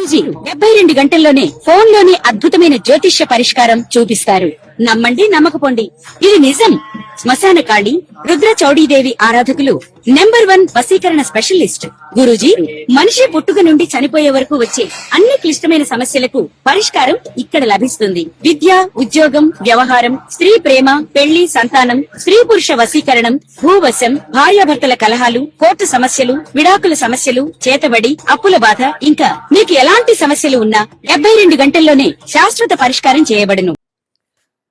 గురూజీ 72 గంటల్లోనే ఫోన్ లోనే అద్భుతమైన జ్యోతిష్య పరిష్కారం చూపిస్తారు. నమ్మండి నమ్మకపోండి, ఇది నిజం. శ్మశాన కాళి రుద్ర చౌడీదేవి ఆరాధకులు నంబర్ 1 వశీకరణ స్పెషలిస్ట్. గురూజీ మనిషి పుట్టుక నుండి చనిపోయే వరకు వచ్చే అన్ని క్లిష్టమైన సమస్యలకు పరిష్కారం ఇక్కడ లభిస్తుంది. విద్య, ఉద్యోగం, వ్యవహారం, స్త్రీ ప్రేమ, పెళ్లి, సంతానం, స్త్రీ పురుష వశీకరణం, భూవశం, భార్యాభర్తల కలహాలు, కోర్టు సమస్యలు, విడాకుల సమస్యలు, చేతబడి, అప్పుల బాధ, ఇంకా మీకు ఎలాంటి సమస్యలు ఉన్నా 72 గంటల్లోనే శాశ్వత పరిష్కారం చేయబడును.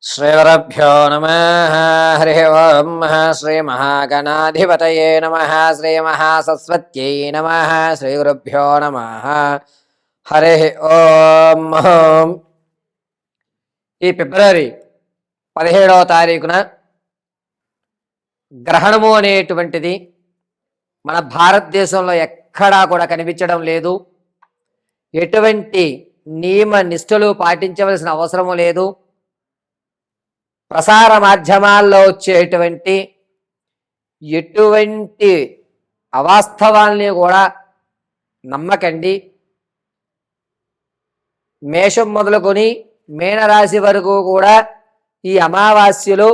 శ్రీగురుభ్యో నమః. హరి ఓం. శ్రీ మహాగణాధిపతయే నమః. శ్రీ మహాసరస్వత్యై నమః. శ్రీగురుభ్యో నమః. హరి ఓం. ఈ ఫిబ్రవరి 17వ తారీఖున గ్రహణము అనేటువంటిది మన భారతదేశంలో ఎక్కడా కూడా కనిపించడం లేదు. ఎటువంటి నియమ నిష్ఠలు పాటించవలసిన అవసరము లేదు. ప్రసార మాధ్యమాల్లో వచ్చేటువంటి ఎటువంటి అవాస్తవాల్ని కూడా నమ్మకండి. మేషం మొదలుకొని మీనరాశి వరకు కూడా ఈ అమావాస్యలో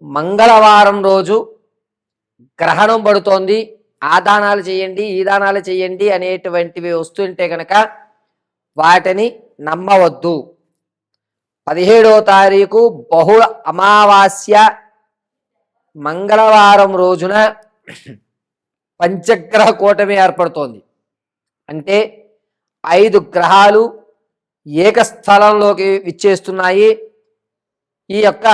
మంగళవారం రోజు గ్రహణం పడుతోంది. ఆ దానాలు చేయండి, ఈ దానాలు చేయండి అనేటువంటివి వస్తుంటే కనుక వాటిని నమ్మవద్దు. 17వ తారీఖు బహుళ అమావాస్య మంగళవారం రోజున పంచగ్రహ కూటమి ఏర్పడుతోంది. అంటే 5 గ్రహాలు ఏకస్థలంలోకి విచ్చేస్తున్నాయి. ఈ యొక్క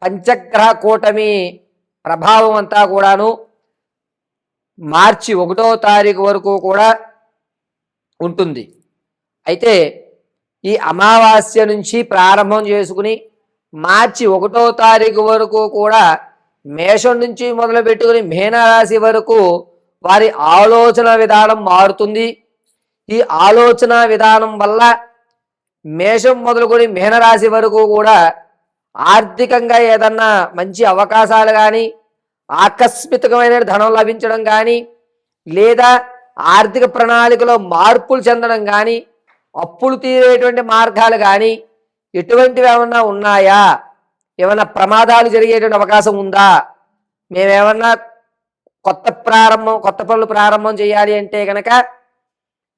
పంచగ్రహ కూటమి ప్రభావం అంతా కూడాను మార్చి 1వ తారీఖు వరకు కూడా ఉంటుంది. అయితే ఈ అమావాస్య నుంచి ప్రారంభం చేసుకుని మార్చి 1వ తారీఖు వరకు కూడా మేషం నుంచి మొదలు పెట్టుకుని మీనరాశి వరకు వారి ఆలోచన విధానం మారుతుంది. ఈ ఆలోచన విధానం వల్ల మేషం మొదలుకొని మీనరాశి వరకు కూడా ఆర్థికంగా ఏదన్నా మంచి అవకాశాలు కానీ, ఆకస్మికమైన ధనం లభించడం కానీ, లేదా ఆర్థిక ప్రణాళికలో మార్పులు చెందడం కానీ, అప్పులు తీరేటువంటి మార్గాలు కానీ ఎటువంటివి ఏమన్నా ఉన్నాయా, ఏమన్నా ప్రమాదాలు జరిగేటువంటి అవకాశం ఉందా, మేమేమన్నా కొత్త పనులు ప్రారంభం చేయాలి అంటే కనుక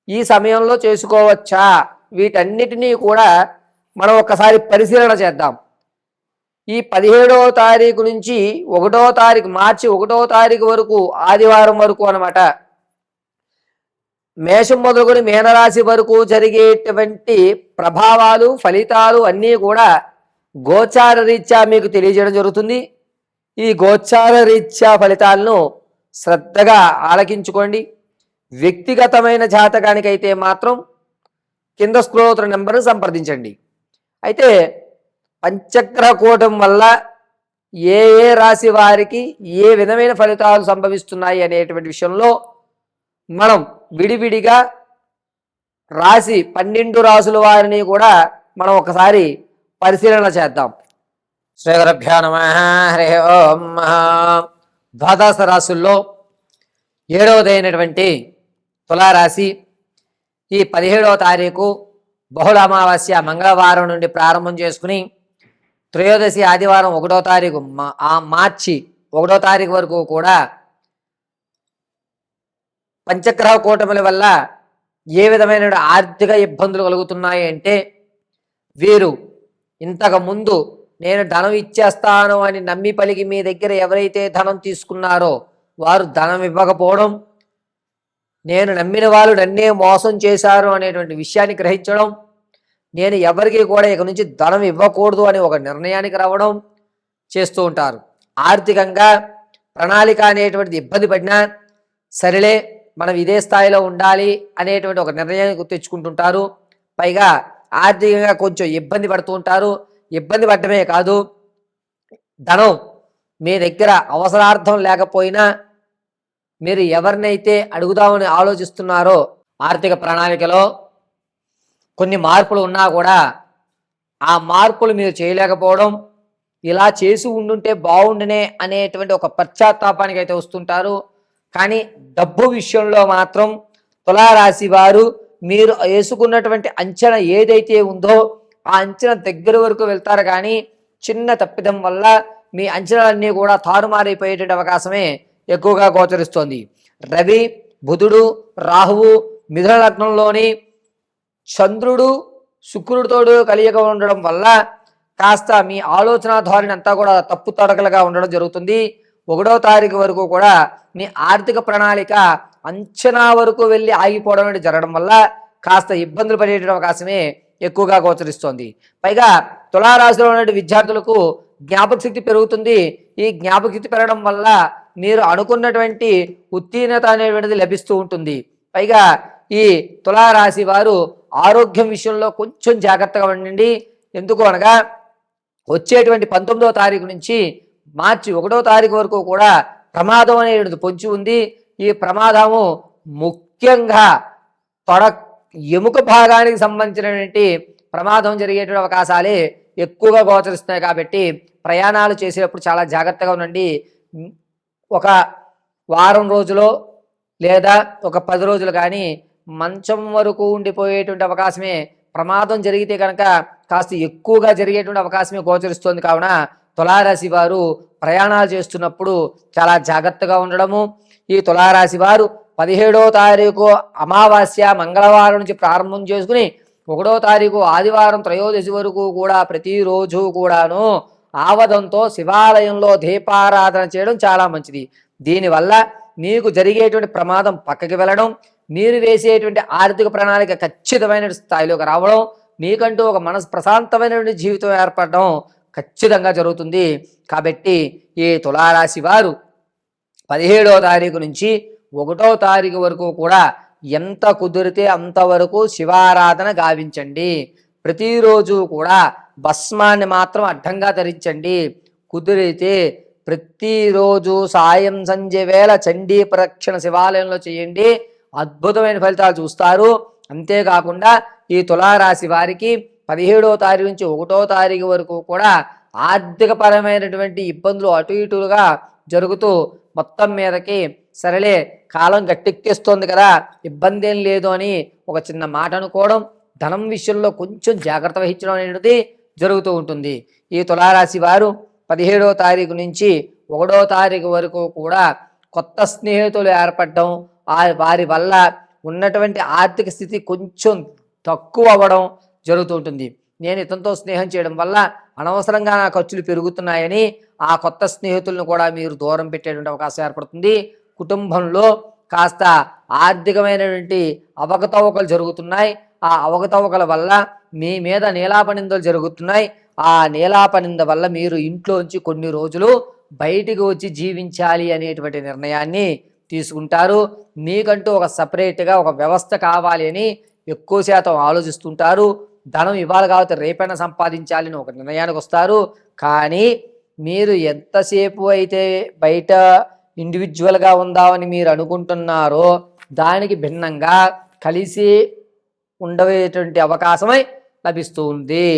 ఈ సమయంలో చేసుకోవచ్చా, వీటన్నిటినీ కూడా మనం ఒకసారి పరిశీలన చేద్దాం. ఈ 17వ తారీఖు నుంచి 1వ తారీఖు మార్చి 1వ తారీఖు వరకు ఆదివారం వరకు అన్నమాట, మేషం మొదలుకొని మీనరాశి వరకు జరిగేటువంటి ప్రభావాలు, ఫలితాలు అన్నీ కూడా గోచార రీత్యా మీకు తెలియజేయడం జరుగుతుంది. ఈ గోచార రీత్యా ఫలితాలను శ్రద్ధగా ఆలకించుకోండి. వ్యక్తిగతమైన జాతకానికైతే మాత్రం కింద స్క్రోల్ అవుతున్న నెంబర్ను సంప్రదించండి. అయితే పంచగ్రహ కూటమి వల్ల ఏ ఏ రాశి వారికి ఏ విధమైన ఫలితాలు సంభవిస్తున్నాయి అనేటువంటి విషయంలో మనం విడివిడిగా రాశి 12 రాసుల వారిని కూడా మనం ఒకసారి పరిశీలన చేద్దాం. శ్రీ గురుభ్యో నమః. హరి ఓం. ద్వాదశ రాశుల్లో 7వదైనటువంటి తులారాశి ఈ 17వ తారీఖు బహుళ అమావాస్య మంగళవారం నుండి ప్రారంభం చేసుకుని త్రయోదశి ఆదివారం 1వ తారీఖు మార్చి 1వ తారీఖు వరకు కూడా పంచగ్రహ కూటముల వల్ల ఏ విధమైన ఆర్థిక ఇబ్బందులు కలుగుతున్నాయి అంటే, వీరు ఇంతకు ముందు నేను ధనం ఇచ్చేస్తాను అని నమ్మి పలికి మీ దగ్గర ఎవరైతే ధనం తీసుకున్నారో వారు ధనం ఇవ్వకపోవడం, నేను నమ్మిన వాళ్ళు నన్నే మోసం చేశారు అనేటువంటి విషయాన్ని గ్రహించడం, నేను ఎవరికి కూడా ఇక నుంచి ధనం ఇవ్వకూడదు అని ఒక నిర్ణయానికి రావడం చేస్తూ ఉంటారు. ఆర్థికంగా ప్రణాళిక అనేటువంటిది ఇబ్బంది పడినా సరేలే మనం ఇదే స్థాయిలో ఉండాలి అనేటువంటి ఒక నిర్ణయాన్ని తెచ్చుకుంటుంటారు. పైగా ఆర్థికంగా కొంచెం ఇబ్బంది పడుతూ ఉంటారు. ఇబ్బంది పడటమే కాదు, ధనం మీ దగ్గర అవసరార్థం లేకపోయినా మీరు ఎవరినైతే అడుగుదామని ఆలోచిస్తున్నారో ఆర్థిక ప్రణాళికలో కొన్ని మార్పులు ఉన్నా కూడా ఆ మార్పులు మీరు చేయలేకపోవడం, ఇలా చేసి ఉండుంటే బాగుండునే అనేటువంటి ఒక పశ్చాత్తాపానికి అయితే వస్తుంటారు. కానీ డబ్బు విషయంలో మాత్రం తులారాశి వారు మీరు వేసుకున్నటువంటి అంచనా ఏదైతే ఉందో ఆ అంచనా దగ్గర వరకు వెళ్తారు, కానీ చిన్న తప్పిదం వల్ల మీ అంచనాలన్నీ కూడా తారుమారైపోయేటువంటి అవకాశమే ఎక్కువగా గోచరిస్తోంది. రవి, బుధుడు, రాహువు మిథున లగ్నంలోని చంద్రుడు శుక్రుడితోడు కలియక ఉండడం వల్ల కాస్త మీ ఆలోచన ధోరణి అంతా కూడా తప్పు తడకలుగా ఉండడం జరుగుతుంది. 1వ తారీఖు వరకు కూడా మీ ఆర్థిక ప్రణాళిక అంచనా వరకు వెళ్ళి ఆగిపోవడం అనేది జరగడం వల్ల కాస్త ఇబ్బందులు పడేటువంటి అవకాశమే ఎక్కువగా గోచరిస్తోంది. పైగా తులారాశిలో ఉన్న విద్యార్థులకు జ్ఞాపక శక్తి పెరుగుతుంది. ఈ జ్ఞాపక శక్తి పెరగడం వల్ల మీరు అనుకున్నటువంటి ఉత్తీర్ణత అనేటువంటిది లభిస్తూ ఉంటుంది. పైగా ఈ తులారాశి వారు ఆరోగ్యం విషయంలో కొంచెం జాగ్రత్తగా ఉండండి. ఎందుకు అనగా వచ్చేటువంటి 19వ తారీఖు నుంచి మార్చి 1వ తారీఖు వరకు కూడా ప్రమాదం అనేది పొంచి ఉంది. ఈ ప్రమాదము ముఖ్యంగా ఎముక భాగానికి సంబంధించినటువంటి ప్రమాదం జరిగేటువంటి అవకాశాలే ఎక్కువగా గోచరిస్తున్నాయి. కాబట్టి ప్రయాణాలు చేసేటప్పుడు చాలా జాగ్రత్తగా ఉండండి. ఒక వారం రోజులో లేదా ఒక 10 రోజులు కానీ మంచం వరకు ఉండిపోయేటువంటి అవకాశమే, ప్రమాదం జరిగితే కనుక కాస్త ఎక్కువగా జరిగేటువంటి అవకాశమే గోచరిస్తోంది. కావున తులారాశి వారు ప్రయాణాలు చేస్తున్నప్పుడు చాలా జాగ్రత్తగా ఉండడము. ఈ తులారాశి వారు 17వ తారీఖు అమావాస్య మంగళవారం నుంచి ప్రారంభం చేసుకుని 1వ తారీఖు ఆదివారం త్రయోదశి వరకు కూడా ప్రతిరోజు కూడాను ఆవదంతో శివాలయంలో దీపారాధన చేయడం చాలా మంచిది. దీనివల్ల మీకు జరిగేటువంటి ప్రమాదం పక్కకి వెళ్ళడం, మీరు వేసేటువంటి ఆర్థిక ప్రణాళిక ఖచ్చితమైన స్థాయిలోకి రావడం, మీకంటూ ఒక మనసు ప్రశాంతమైనటువంటి జీవితం ఏర్పడడం ఖచ్చితంగా జరుగుతుంది. కాబట్టి ఈ తులారాశి వారు 17వ తారీఖు నుంచి 1వ తారీఖు వరకు కూడా ఎంత కుదిరితే అంతవరకు శివారాధన గావించండి. ప్రతిరోజు కూడా భస్మాన్ని మాత్రం అడ్డంగా ధరించండి. కుదిరితే ప్రతిరోజు సాయం సంధ్య వేళ చండీ ప్రదక్షిణ శివాలయంలో చేయండి. అద్భుతమైన ఫలితాలు చూస్తారు. అంతేకాకుండా ఈ తులారాశి వారికి 17వ తారీఖు నుంచి 1వ తారీఖు వరకు కూడా ఆర్థిక పరమైనటువంటి ఇబ్బందులు అటు ఇటుగా జరుగుతూ మొత్తం మీదకి సరేలే కాలం గట్టెక్కేస్తోంది కదా, ఇబ్బంది ఏం లేదు అని ఒక చిన్న మాట అనుకోవడం, ధనం విషయంలో కొంచెం జాగ్రత్త వహించడం అనేది జరుగుతూ ఉంటుంది. ఈ తులారాశి వారు 17వ తారీఖు నుంచి 1వ తారీఖు వరకు కూడా కొత్త స్నేహితులు ఏర్పడడం, వారి వల్ల ఉన్నటువంటి ఆర్థిక స్థితి కొంచెం తక్కువ అవ్వడం జరుగుతూ ఉంటుంది. నేను ఇతనితో స్నేహం చేయడం వల్ల అనవసరంగా నా ఖర్చులు పెరుగుతున్నాయని ఆ కొత్త స్నేహితులను కూడా మీరు దూరం పెట్టేటువంటి అవకాశం ఏర్పడుతుంది. కుటుంబంలో కాస్త ఆర్థికమైనటువంటి అవకతవకలు జరుగుతున్నాయి. ఆ అవకతవకల వల్ల మీ మీద నీలాపనిందలు జరుగుతున్నాయి. ఆ నీలాపనింద వల్ల మీరు ఇంట్లోంచి కొన్ని రోజులు బయటికి వచ్చి జీవించాలి అనేటువంటి నిర్ణయాన్ని తీసుకుంటారు. మీకంటూ ఒక సపరేట్గా ఒక వ్యవస్థ కావాలి అని ఎక్కువ శాతం ఆలోచిస్తుంటారు. ధనం ఇవ్వాలి కాబట్టి రేపైనా సంపాదించాలని ఒక నిర్ణయానికి వస్తారు. కానీ మీరు ఎంతసేపు అయితే బయట ఇండివిజువల్గా ఉందామని మీరు అనుకుంటున్నారో దానికి భిన్నంగా కలిసి ఉండేటువంటి అవకాశమై లభిస్తుంది.